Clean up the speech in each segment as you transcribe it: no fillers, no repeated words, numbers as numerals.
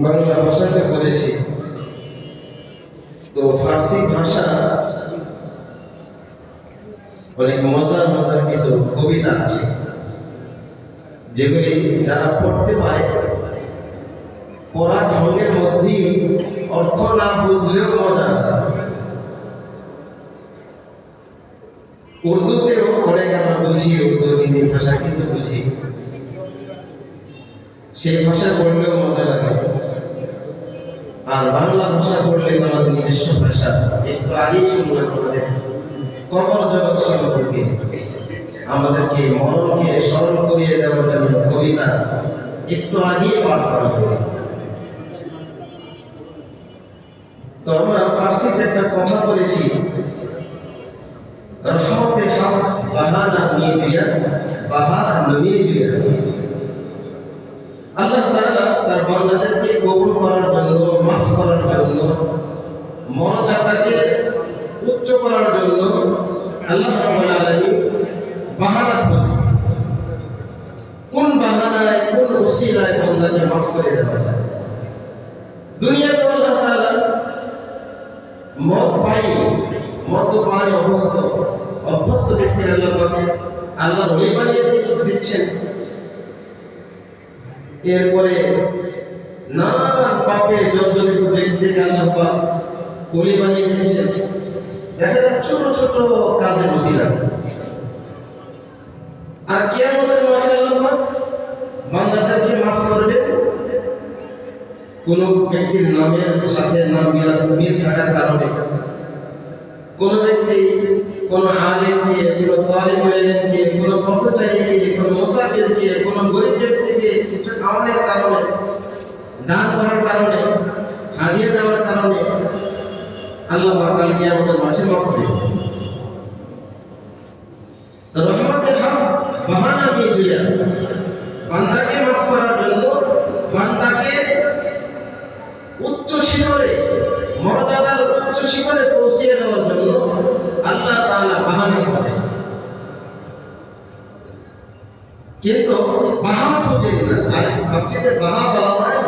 বাংলা ভাষাতে পড়েছি। তো ফার্সি ভাষা অনেক মজার মজার কিছু কবিতা আছে, যেগুলি যারা পড়তে পারে পড়ার ঢঙের মধ্যেই অর্থ না বুঝলেও মজা আছে। উর্দুতেও অনেক আমরা বুঝি, উর্দু হিন্দি ভাষা কিছু বুঝি, সেই ভাষা পড়লেও মজা লাগে। আর বাংলা ভাষা পড়লে আমাদের নিজস্ব ভাষা। একটু আগেই শুনলাম আমাদের কবর জগৎ সম্পর্কে, আমাদেরকে মরণকে স্মরণ করিয়ে দেওয়ার জন্য কবিতা একটু আগেই পাঠ করা হবে। তো আমরা ফার্সিতে একটা কথা বলেছি, রহমতে হক বাহানা নিয়ে দিয়া বাহার নামিয়ে দিয়া। আল্লাহ তাআলা তার বান্দাদেরকে কবুল করার জন্য, মাফ করার জন্য, মর্যাদাকে উচ্চ করার জন্য আল্লাহ রাব্বুল আলামিন বাহানা খুঁজে। কোন বাহানায়, কোন ওসিলায় বান্দাকে মাফ করে দেওয়া যায়? দুনিয়াতে আল্লাহ তাআলা মদ পাই, মদ্যপানে অভ্যস্ত ব্যক্তি আল্লাহ ওলি বানিয়ে দিচ্ছেন। এরপরে নানান পাপে জর্জরিত ব্যক্তিকে আল্লাহ পাক ওলি বানিয়ে দিচ্ছেন। দেখা যায় ছোট ছোট কাজের ওসিলা। আর কিয়ামতের মাঠে আল্লাহ পাক বান্দাদেরকে মাফ করবেন কোন ব্যক্তির নামের সাথে নাম মিল থাকার কারণে। কোন ব্যক্তি কোন আলেমকে, কোন তালিবুল ইলমকে, কোন পথচারীকে, কোন মুসাফিরকে, কোন গরীব ব্যক্তিকে কিছু খাওয়ানোর কারণে, দান করার কারণে, হাদিয়া দেওয়ার কারণে আল্লাহ পাক কিয়ামতের মাঠে মাফ করবেন। তো রহমতে হক বাহানা নিয়ে জুয়া, বান্দাকে মাফ করার জন্য, বান্দাকে উচ্চ শিখরে, মর্যাদার উচ্চ শিখরে পৌঁছিয়ে দেওয়ার জন্য আল্লাহ তাআলা বাহানা খুঁজেন। কিন্তু বাহা খুঁজেন না। আর ফার্সিতে বাহা বলা হয়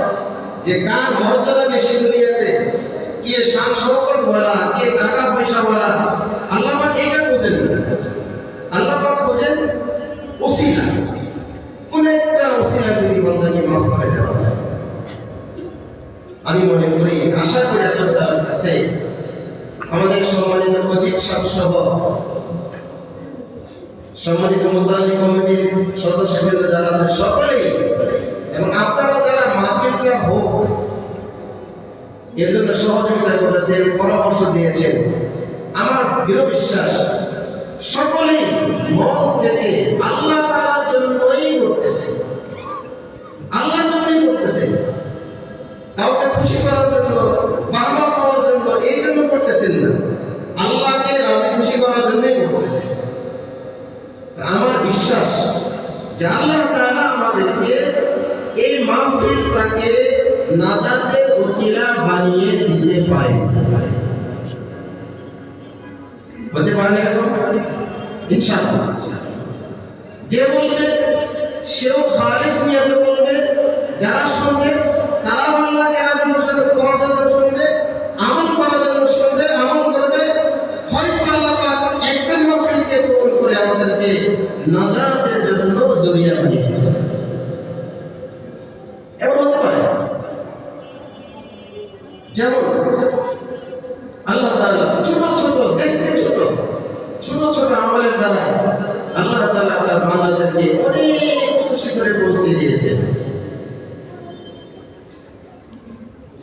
যে কার মর্যাদা বেশি দুনিয়াতে, কে শান শৌকত বলা, কে টাকা পয়সা বলা, আল্লাহ পাক এটা খুঁজেন না। আল্লাহ পাক খুঁজেন ওসিলা। কোন একটা ওসিলা যদি বান্দাকে মাফ করে দেওয়া যায়, আমি মনে করি, আশা করি আল্লাহ তাআলার কাছে আমাদের সম্মানিত খতিব সাহেব সহ সম্মানিত মুতাল্লি কমিটির সদস্যবৃন্দ যারা আছেন সকলেই, এবং আপনারা যারা মাহফিলটা হোক এর জন্য সহযোগিতা করেছেন, পরামর্শ দিয়েছেন, আমার দৃঢ় বিশ্বাস সকলেই মন থেকে আল্লাহ তাআলার জন্যই করতেছে, আল্লাহর জন্যই করতেছে। কাউকে খুশি করার জন্য, বাহবা পাওয়ার জন্য এই জন্য করতেছেন না, আল্লাহকে রাজি খুশি করার জন্যই করতেছে। আমার বিশ্বাস যে আল্লাহ তাআলা আমাদেরকে এই মাহফিলটাকে নাজাতের ওসিলা বানিয়ে দিতে পারেন। হতে পারেন এরকম ইনশাআল্লাহ। যে বলবে সেও খালিস নিয়তে বলবে, যারা শুনবে তারা আল্লাহকে রাজি খুশি করার জন্য শুনবে, আমল করার জন্য শুনবে, আমল করবে। হয়তো আল্লাহ পাক একটা মাহফিলকে কবুল করে আমাদেরকে নাজাতের জন্য জরিয়া বানিয়ে দিবেন। এমন হতে পারে যেমন আল্লাহ তাআলা ছোট ছোট, দেখতে ছোট ছোট ছোট আমলের দ্বারা আল্লাহ তাআলা তার বান্দাদেরকে অনেক উচ্চ শিখরে পৌঁছে দিয়েছেন।